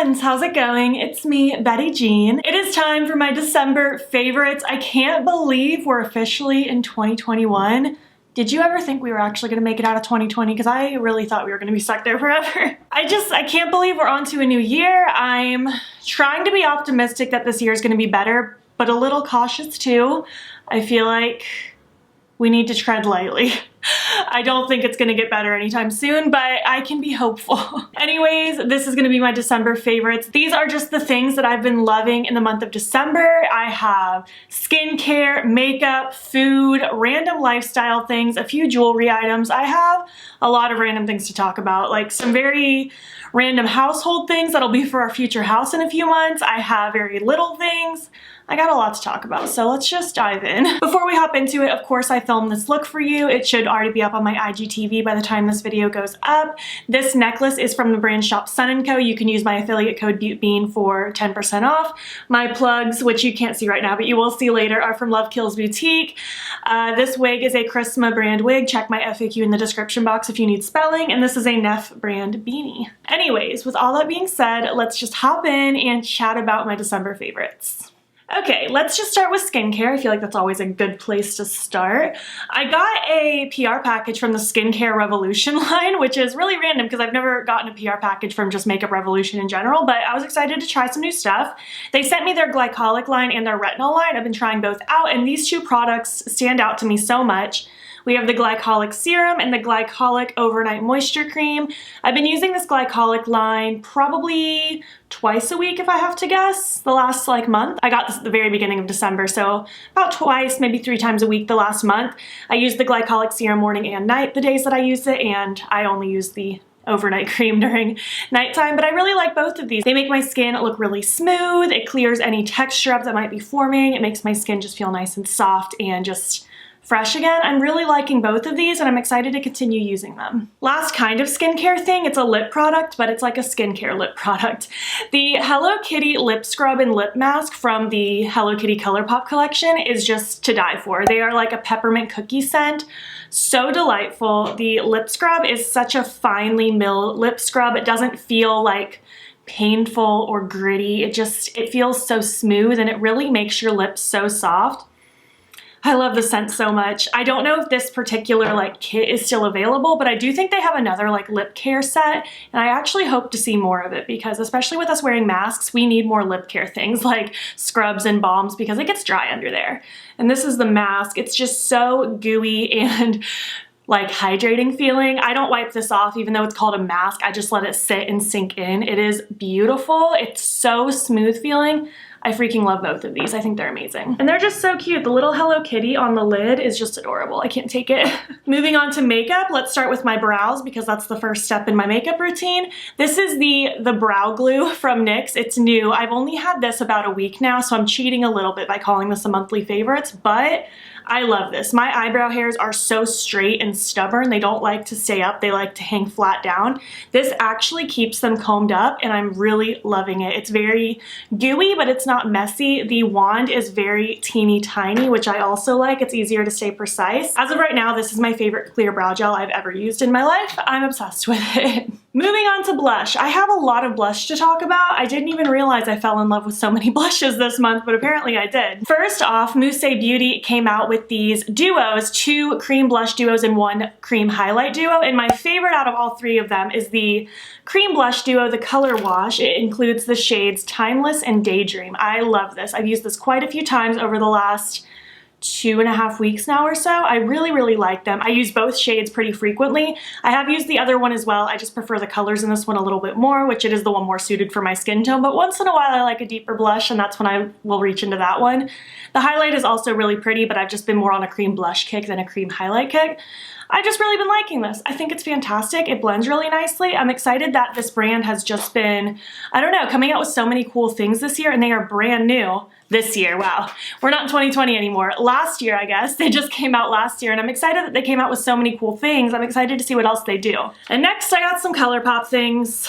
friends, how's it going? It's me, Betty Jean. It is time for my December favorites. I can't believe we're officially in 2021. Did you ever think we were actually gonna make it out of 2020? Because I really thought we were gonna be stuck there forever. I can't believe we're on to a new year. I'm trying to be optimistic that this year is gonna be better, but a little cautious too. I feel like we need to tread lightly. I don't think it's gonna get better anytime soon, but I can be hopeful. Anyways, this is gonna be my December favorites. These are just the things that I've been loving in the month of December. I have skincare, makeup, food, random lifestyle things, a few jewelry items. I have a lot of random things to talk about, like some very random household things that'll be for our future house in a few months. I have very little things. I got a lot to talk about, so let's just dive in. Before we hop into it, of course, I filmed this look for you. It should already be up on my IGTV by the time this video goes up. This necklace is from the brand Shop Sun & Co. You can use my affiliate code BEAUTBEAN for 10% off. My plugs, which you can't see right now, but you will see later, are from Love Kills Boutique. This wig is a Charisma brand wig. Check my FAQ in the description box if you need spelling. And this is a Neff brand beanie. Anyways, with all that being said, let's just hop in and chat about my December favorites. Okay, let's just start with skincare. I feel like that's always a good place to start. I got a PR package from the Skincare Revolution line, which is really random because I've never gotten a PR package from just Makeup Revolution in general, but I was excited to try some new stuff. They sent me their Glycolic line and their Retinol line. I've been trying both out, and these two products stand out to me so much. We have the Glycolic Serum and the Glycolic Overnight Moisture Cream. I've been using this Glycolic line probably twice a week if I have to guess, the last month. I got this at the very beginning of December, so about twice, maybe 3 times a week the last month. I use the Glycolic Serum morning and night the days that I use it, and I only use the overnight cream during nighttime, but I really like both of these. They make my skin look really smooth. It clears any texture up that might be forming. It makes my skin just feel nice and soft and just fresh again. I'm really liking both of these and I'm excited to continue using them. Last kind of skincare thing, it's a lip product, but it's like a skincare lip product. The Hello Kitty lip scrub and lip mask from the Hello Kitty Colourpop collection is just to die for. They are like a peppermint cookie scent. So delightful. The lip scrub is such a finely milled lip scrub. It doesn't feel like painful or gritty. It feels so smooth and it really makes your lips so soft. I love the scent so much. I don't know if this particular kit is still available, but I do think they have another lip care set, and I actually hope to see more of it because especially with us wearing masks, we need more lip care things like scrubs and balms because it gets dry under there. And this is the mask. It's just so gooey and hydrating feeling. I don't wipe this off even though it's called a mask. I just let it sit and sink in. It is beautiful. It's so smooth feeling. I freaking love both of these. I think they're amazing. And they're just so cute. The little Hello Kitty on the lid is just adorable. I can't take it. Moving on to makeup, let's start with my brows because that's the first step in my makeup routine. This is the Brow Glue from NYX. It's new. I've only had this about a week now, so I'm cheating a little bit by calling this a monthly favorites, but I love this. My eyebrow hairs are so straight and stubborn. They don't like to stay up. They like to hang flat down. This actually keeps them combed up and I'm really loving it. It's very gooey, but it's not messy. The wand is very teeny tiny, which I also like. It's easier to stay precise. As of right now, this is my favorite clear brow gel I've ever used in my life. I'm obsessed with it. Moving on to blush. I have a lot of blush to talk about. I didn't even realize I fell in love with so many blushes this month, but apparently I did. First off, Musee Beauty came out with these duos, 2 cream blush duos and 1 cream highlight duo, and my favorite out of all 3 of them is the cream blush duo, the Colorwash. It includes the shades Timeless and Daydream. I love this. I've used this quite a few times over the last 2.5 weeks now or so. I really like them. I use both shades pretty frequently. I have used the other one as well. I just prefer the colors in this one a little bit more, which it is the one more suited for my skin tone, but once in a while I like a deeper blush and that's when I will reach into that one. The highlight is also really pretty, but I've just been more on a cream blush kick than a cream highlight kick. I've just really been liking this. I think it's fantastic. It blends really nicely. I'm excited that this brand has just been, I don't know, coming out with so many cool things this year, and they are brand new this year. Wow, we're not in 2020 anymore. Last year, I guess. They just came out last year, and I'm excited that they came out with so many cool things. I'm excited to see what else they do. And next, I got some Colourpop things.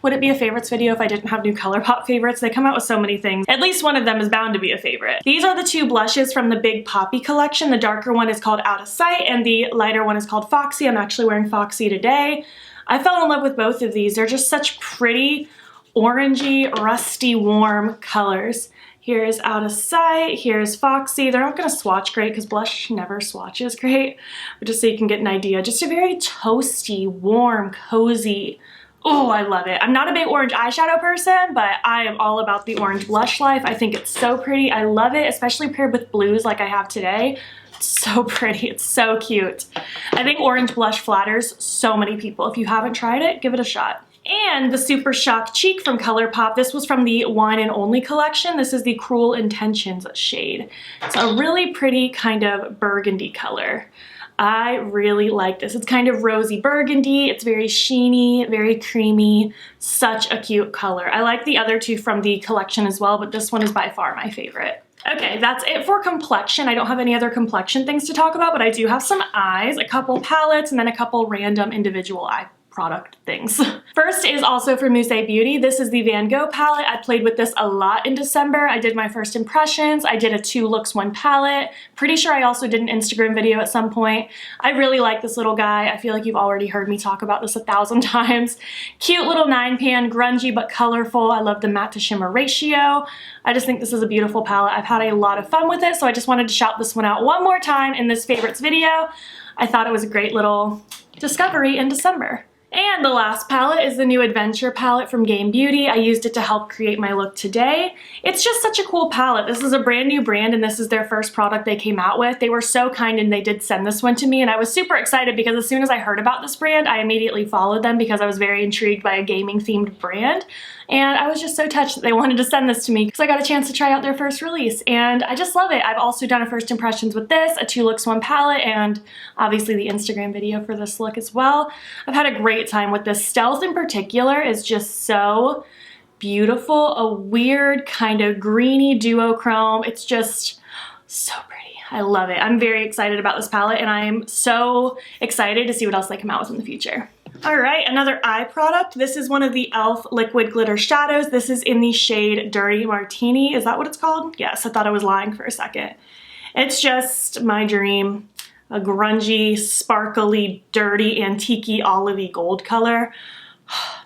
Would it be a favorites video if I didn't have new Colourpop favorites? They come out with so many things. At least one of them is bound to be a favorite. These are the 2 blushes from the Big Poppy collection. The darker one is called Out of Sight, and the lighter one is called Foxy. I'm actually wearing Foxy today. I fell in love with both of these. They're just such pretty, orangey, rusty, warm colors. Here's Out of Sight, here's Foxy. They're not gonna swatch great because blush never swatches great, but just so you can get an idea. Just a very toasty, warm, cozy. Oh, I love it. I'm not a big orange eyeshadow person, but I am all about the orange blush life. I think it's so pretty. I love it, especially paired with blues like I have today. It's so pretty, it's so cute. I think orange blush flatters so many people. If you haven't tried it, give it a shot. And the Super Shock Cheek from Colourpop. This was from the Wine and Only collection. This is the Cruel Intentions shade. It's a really pretty kind of burgundy color. I really like this. It's kind of rosy burgundy. It's very sheeny, very creamy. Such a cute color. I like the other two from the collection as well, but this one is by far my favorite. Okay, that's it for complexion. I don't have any other complexion things to talk about, but I do have some eyes, a couple palettes, and then a couple random individual eye product things. First is also for Musee Beauty. This is the Van Gogh palette. I played with this a lot in December. I did my first impressions. I did a 2 looks 1 palette. Pretty sure I also did an Instagram video at some point. I really like this little guy. I feel like you've already heard me talk about this 1,000 times. Cute little 9-pan, grungy but colorful. I love the matte to shimmer ratio. I just think this is a beautiful palette. I've had a lot of fun with it, so I just wanted to shout this one out one more time in this favorites video. I thought it was a great little discovery in December. And the last palette is the new Adventure palette from Game Beauty. I used it to help create my look today. It's just such a cool palette. This is a brand new brand and this is their first product they came out with. They were so kind and they did send this one to me and I was super excited because as soon as I heard about this brand, I immediately followed them because I was very intrigued by a gaming themed brand. And I was just so touched that they wanted to send this to me because I got a chance to try out their first release and I just love it. I've also done a first impressions with this, a 2 looks 1 palette, and obviously the Instagram video for this look as well. I've had a great time with this. Stealth in particular is just so beautiful, a weird kind of greeny duochrome. It's just so pretty. I love it. I'm very excited about this palette and I'm so excited to see what else they come out with in the future. All right, another eye product. This is one of the e.l.f. liquid glitter shadows. This is in the shade Dirty Martini. Is that what it's called? Yes, I thought I was lying for a second. It's just my dream. A grungy, sparkly, dirty, antique-y, olivey gold color.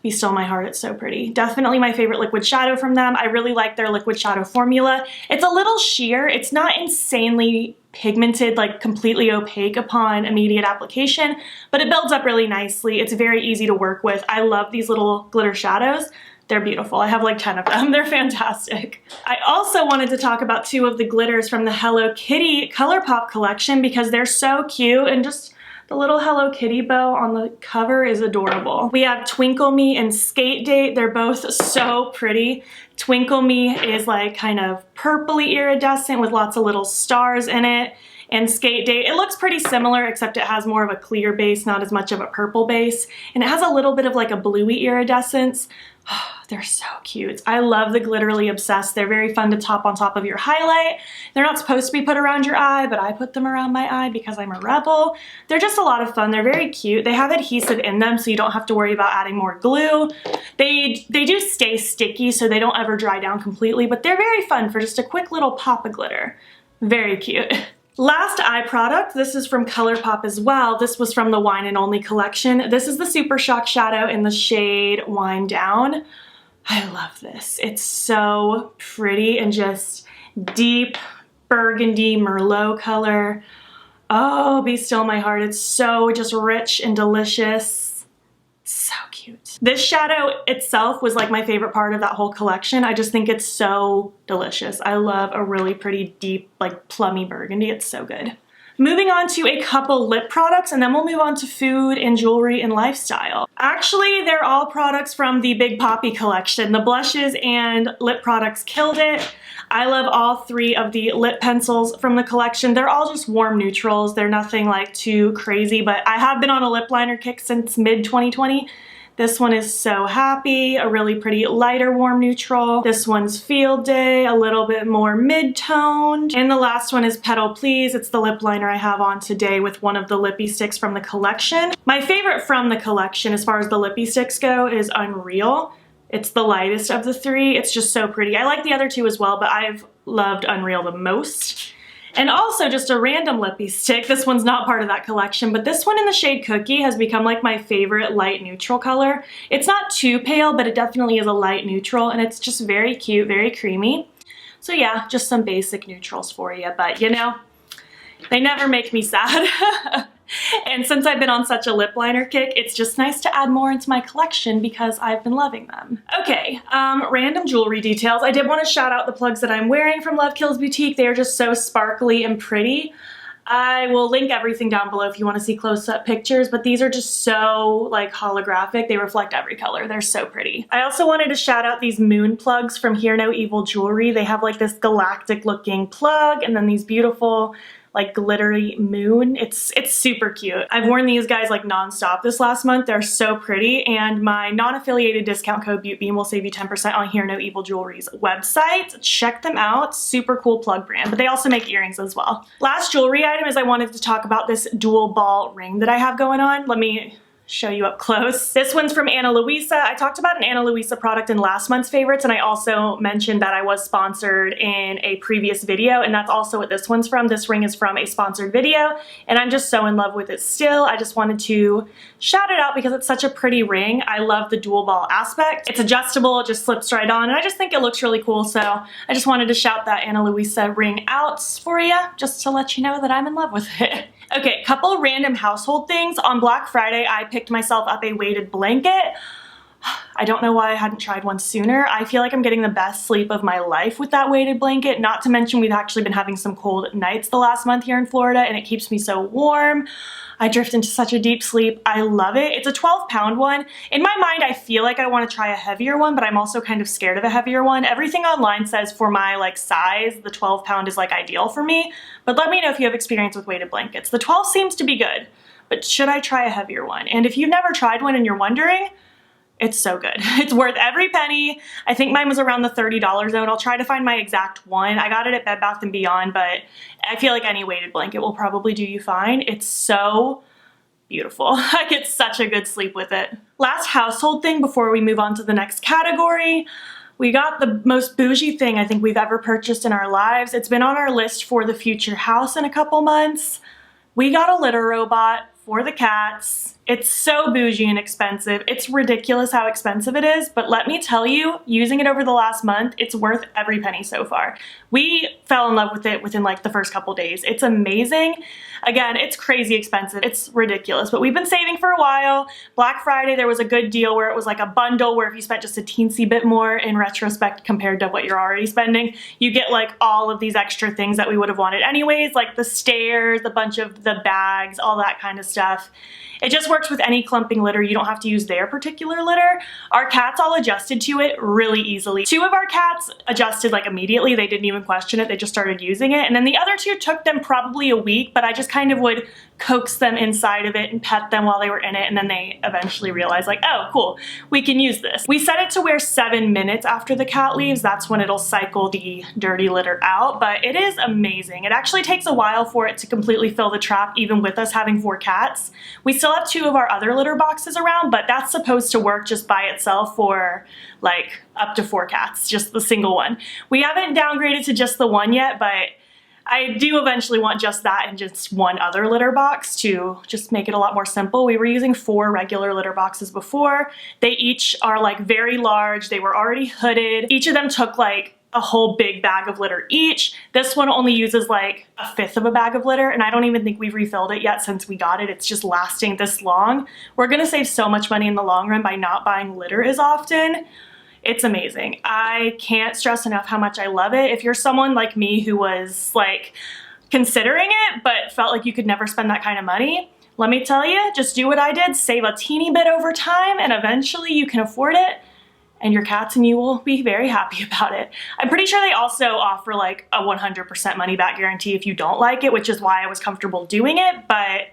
Be Still My Heart, it's so pretty. Definitely my favorite liquid shadow from them. I really like their liquid shadow formula. It's a little sheer. It's not insanely pigmented, like completely opaque upon immediate application, but it builds up really nicely. It's very easy to work with. I love these little glitter shadows. They're beautiful. I have like 10 of them. They're fantastic. I also wanted to talk about 2 of the glitters from the Hello Kitty Colourpop collection because they're so cute and just the little Hello Kitty bow on the cover is adorable. We have Twinkle Me and Skate Date. They're both so pretty. Twinkle Me is like kind of purpley iridescent with lots of little stars in it. And Skate Date, it looks pretty similar except it has more of a clear base, not as much of a purple base. And it has a little bit of like a bluey iridescence. Oh, they're so cute. I love the Glitterly Obsessed. They're very fun to top on top of your highlight. They're not supposed to be put around your eye, but I put them around my eye because I'm a rebel. They're just a lot of fun. They're very cute. They have adhesive in them, so you don't have to worry about adding more glue. They do stay sticky, so they don't ever dry down completely, but they're very fun for just a quick little pop of glitter. Very cute. Last eye product, this is from Colourpop as well. This was from the Wine and Only collection. This is the Super Shock Shadow in the shade Wine Down. I love this. It's so pretty and just deep burgundy Merlot color. Oh, Be Still My Heart. It's so just rich and delicious. So cute. This shadow itself was like my favorite part of that whole collection. I just think it's so delicious. I love a really pretty deep, like plummy burgundy. It's so good. Moving on to a couple lip products and then we'll move on to food and jewelry and lifestyle. Actually, they're all products from the Big Poppy collection. The blushes and lip products killed it. I love all 3 of the lip pencils from the collection. They're all just warm neutrals. They're nothing like too crazy, but I have been on a lip liner kick since mid-2020. This one is So Happy, a really pretty lighter warm neutral. This one's Field Day, a little bit more mid-toned. And the last one is Petal Please. It's the lip liner I have on today with one of the Lippie sticks from the collection. My favorite from the collection as far as the Lippie sticks go is Unreal. It's the lightest of the 3. It's just so pretty. I like the other 2 as well, but I've loved Unreal the most. And also just a random Lippie stick. This one's not part of that collection, but this one in the shade Cookie has become like my favorite light neutral color. It's not too pale, but it definitely is a light neutral, and it's just very cute, very creamy. So yeah, just some basic neutrals for you, but you know, they never make me sad. And since I've been on such a lip liner kick, it's just nice to add more into my collection because I've been loving them. Okay, random jewelry details. I did want to shout out the plugs that I'm wearing from Love Kills Boutique. They are just so sparkly and pretty. I will link everything down below if you want to see close-up pictures, but these are just so like holographic. They reflect every color. They're so pretty. I also wanted to shout out these moon plugs from Hear No Evil Jewelry. They have like this galactic looking plug and then these beautiful like glittery moon. It's super cute. I've worn these guys like nonstop this last month. They're so pretty, and my non-affiliated discount code BEAUTBEAN will save you 10% on Hear No Evil Jewelry's website. Check them out. Super cool plug brand, but they also make earrings as well. Last jewelry item is I wanted to talk about this dual ball ring that I have going on. Let me show you up close. This one's from Ana Luisa. I talked about an Ana Luisa product in last month's favorites, and I also mentioned that I was sponsored in a previous video, and that's also what this one's from. This ring is from a sponsored video, and I'm just so in love with it still. I just wanted to shout it out because it's such a pretty ring. I love the dual ball aspect. It's adjustable, it just slips right on, and I just think it looks really cool, so I just wanted to shout that Ana Luisa ring out for you, just to let you know that I'm in love with it. Okay, couple random household things. On Black Friday, I picked myself up a weighted blanket. I don't know why I hadn't tried one sooner. I feel like I'm getting the best sleep of my life with that weighted blanket, not to mention we've actually been having some cold nights the last month here in Florida, and it keeps me so warm. I drift into such a deep sleep. I love it. It's a 12-pound one. In my mind, I feel like I want to try a heavier one, but I'm also kind of scared of a heavier one. Everything online says for my like size, the 12-pound is like ideal for me, but let me know if you have experience with weighted blankets. The 12 seems to be good, but should I try a heavier one? And if you've never tried one and you're wondering, it's so good. It's worth every penny. I think mine was around the $30 zone. I'll try to find my exact one. I got it at Bed Bath & Beyond, but I feel like any weighted blanket will probably do you fine. It's so beautiful. I get such a good sleep with it. Last household thing before we move on to the next category. We got the most bougie thing I think we've ever purchased in our lives. It's been on our list for the future house in a couple months. We got a litter robot for the cats. It's so bougie and expensive. It's ridiculous how expensive it is, but let me tell you, using it over the last month, it's worth every penny so far. We fell in love with it within like the first couple days. It's amazing. Again, it's crazy expensive. It's ridiculous, but we've been saving for a while. Black Friday, there was a good deal where it was like a bundle where if you spent just a teensy bit more in retrospect compared to what you're already spending, you get like all of these extra things that we would have wanted anyways, like the stairs, a bunch of the bags, all that kind of stuff. It just works with any clumping litter. You don't have to use their particular litter. Our cats all adjusted to it really easily. 2 of our cats adjusted like immediately. They didn't even question it. They just started using it. And then the other 2 took them probably a week, but I just kind of would coax them inside of it and pet them while they were in it. And then they eventually realized like, oh, cool, we can use this. We set it to where 7 minutes after the cat leaves. That's when it'll cycle the dirty litter out, but it is amazing. It actually takes a while for it to completely fill the trap, even with us having 4 cats. We still have 2 of our other litter boxes around, but that's supposed to work just by itself for like up to 4 cats, just the single one. We haven't downgraded to just the one yet, but I do eventually want just that and just one other litter box to just make it a lot more simple. We were using 4 regular litter boxes before. They each are like very large. They were already hooded. Each of them took like a whole big bag of litter each. This one only uses like a 1/5 of a bag of litter, and I don't even think we've refilled it yet since we got it. It's just lasting this long. We're gonna save so much money in the long run by not buying litter as often. It's amazing. I can't stress enough how much I love it. If you're someone like me who was like considering it but felt like you could never spend that kind of money, let me tell you, just do what I did, save a teeny bit over time, and eventually you can afford it, and your cats and you will be very happy about it. I'm pretty sure they also offer like a 100% money back guarantee if you don't like it, which is why I was comfortable doing it, but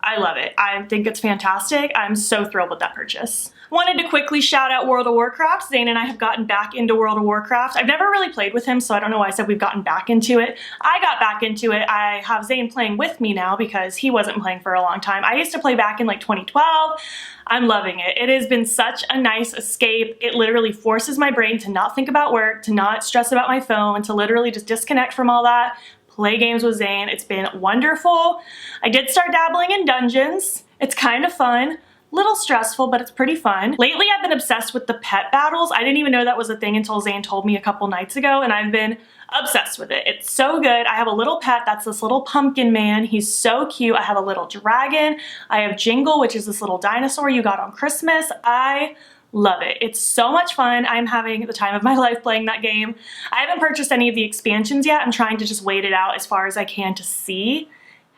I love it. I think it's fantastic. I'm so thrilled with that purchase. Wanted to quickly shout out World of Warcraft. Zane and I have gotten back into World of Warcraft. I've never really played with him, so I don't know why I said we've gotten back into it. I got back into it. I have Zane playing with me now because he wasn't playing for a long time. I used to play back in like 2012. I'm loving it. It has been such a nice escape. It literally forces my brain to not think about work, to not stress about my phone, to literally just disconnect from all that, play games with Zane. It's been wonderful. I did start dabbling in dungeons. It's kind of fun. Little stressful, but it's pretty fun. Lately, I've been obsessed with the pet battles. I didn't even know that was a thing until Zane told me a couple nights ago, and I've been obsessed with it. It's so good. I have a little pet that's this little pumpkin man. He's so cute. I have a little dragon. I have Jingle, which is this little dinosaur you got on Christmas. I love it. It's so much fun. I'm having the time of my life playing that game. I haven't purchased any of the expansions yet. I'm trying to just wait it out as far as I can to see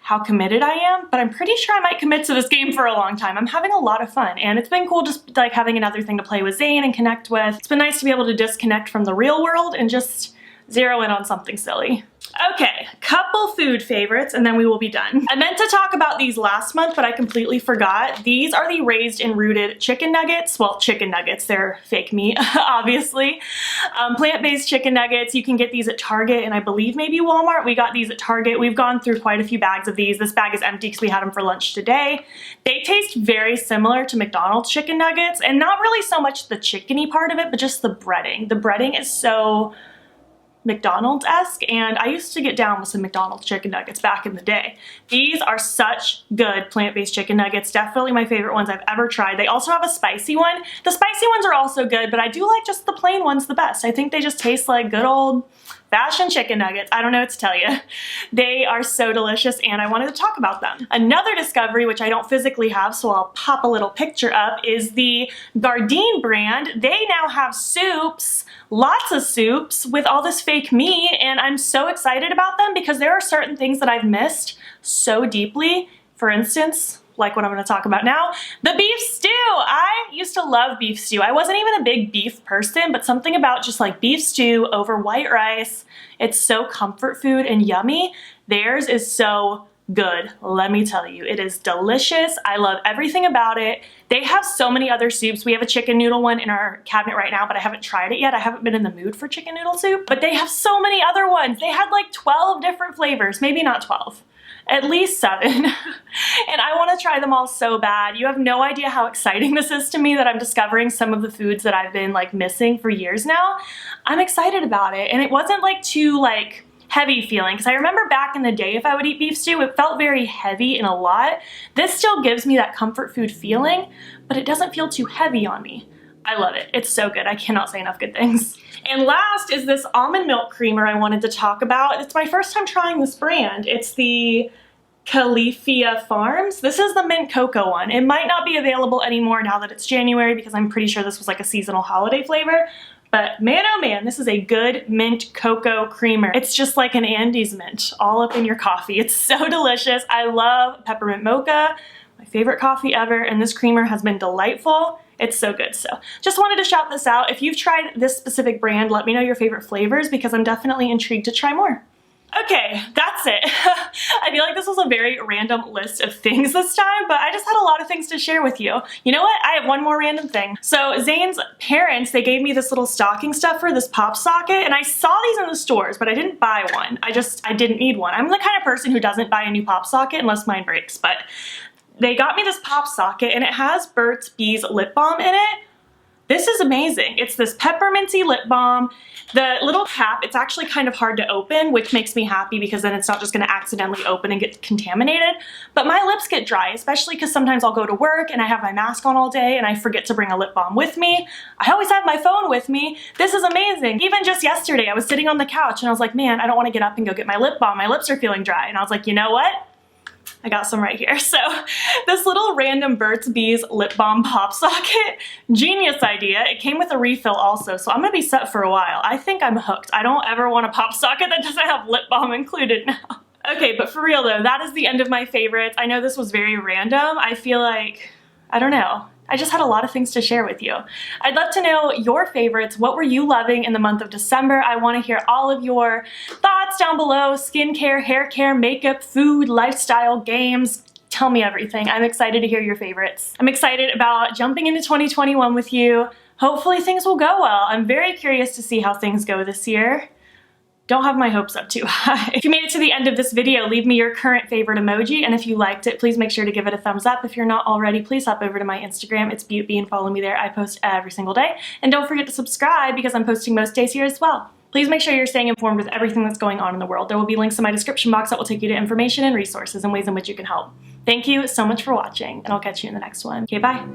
how committed I am, but I'm pretty sure I might commit to this game for a long time. I'm having a lot of fun, and it's been cool just like having another thing to play with Zane and connect with. It's been nice to be able to disconnect from the real world and just zero in on something silly. Okay, couple food favorites and then we will be done. I meant to talk about these last month, but I completely forgot. These are the raised and rooted chicken nuggets. Well, chicken nuggets, they're fake meat, obviously. Plant-based chicken nuggets. You can get these at Target and I believe maybe Walmart. We got these at Target. We've gone through quite a few bags of these. This bag is empty because we had them for lunch today. They taste very similar to McDonald's chicken nuggets, and not really so much the chickeny part of it, but just the breading. The breading is so McDonald's-esque, and I used to get down with some McDonald's chicken nuggets back in the day. These are such good plant-based chicken nuggets. Definitely my favorite ones I've ever tried. They also have a spicy one. The spicy ones are also good, but I do like just the plain ones the best. I think they just taste like good old-fashioned chicken nuggets. I don't know what to tell you. They are so delicious, and I wanted to talk about them. Another discovery, which I don't physically have, so I'll pop a little picture up, is the Gardein brand. They now have soups, lots of soups with all this fake meat, and I'm so excited about them because there are certain things that I've missed so deeply. For instance, like what I'm going to talk about now, the beef stew. I used to love beef stew. I wasn't even a big beef person, but something about just like beef stew over white rice, it's so comfort food and yummy. Theirs is so good, let me tell you. It is delicious. I love everything about it. They have so many other soups. We have a chicken noodle one in our cabinet right now, but I haven't tried it yet. I haven't been in the mood for chicken noodle soup, but they have so many other ones. They had like 12 different flavors, maybe not 12. At least 7. And I want to try them all so bad. You have no idea how exciting this is to me that I'm discovering some of the foods that I've been like missing for years now. I'm excited about it. And it wasn't like too like heavy feeling, because I remember back in the day if I would eat beef stew, it felt very heavy and a lot. This still gives me that comfort food feeling, but it doesn't feel too heavy on me. I love it. It's so good. I cannot say enough good things. And last is this almond milk creamer I wanted to talk about. It's my first time trying this brand. It's the Califia Farms. This is the mint cocoa one. It might not be available anymore now that it's January because I'm pretty sure this was like a seasonal holiday flavor. But man, oh man, this is a good mint cocoa creamer. It's just like an Andes mint all up in your coffee. It's so delicious. I love peppermint mocha, my favorite coffee ever, and this creamer has been delightful. It's so good. So just wanted to shout this out. If you've tried this specific brand, let me know your favorite flavors because I'm definitely intrigued to try more. Okay, that's it. I feel like this was a very random list of things this time, but I just had a lot of things to share with you. You know what? I have one more random thing. So Zane's parents, they gave me this little stocking stuffer, this pop socket, and I saw these in the stores, but I didn't buy one. I didn't need one. I'm the kind of person who doesn't buy a new pop socket unless mine breaks, but they got me this pop socket and it has Burt's Bees lip balm in it. This is amazing. It's this pepperminty lip balm. The little cap, it's actually kind of hard to open, which makes me happy because then it's not just gonna accidentally open and get contaminated. But my lips get dry, especially because sometimes I'll go to work and I have my mask on all day and I forget to bring a lip balm with me. I always have my phone with me. This is amazing. Even just yesterday, I was sitting on the couch and I was like, man, I don't wanna get up and go get my lip balm. My lips are feeling dry. And I was like, you know what? I got some right here. So this little random Burt's Bees lip balm pop socket, genius idea. It came with a refill also, so I'm gonna be set for a while. I think I'm hooked. I don't ever want a pop socket that doesn't have lip balm included now. Okay, but for real though, that is the end of my favorites. I know this was very random. I feel like, I don't know. I just had a lot of things to share with you. I'd love to know your favorites. What were you loving in the month of December? I want to hear all of your thoughts down below. Skincare, hair care, makeup, food, lifestyle, games. Tell me everything. I'm excited to hear your favorites. I'm excited about jumping into 2021 with you. Hopefully things will go well. I'm very curious to see how things go this year. Don't have my hopes up too high. If you made it to the end of this video, leave me your current favorite emoji, and if you liked it, please make sure to give it a thumbs up. If you're not already, please hop over to my Instagram. It's BEAUTBEAN. Follow me there. I post every single day. And don't forget to subscribe because I'm posting most days here as well. Please make sure you're staying informed with everything that's going on in the world. There will be links in my description box that will take you to information and resources and ways in which you can help. Thank you so much for watching, and I'll catch you in the next one. Okay, bye.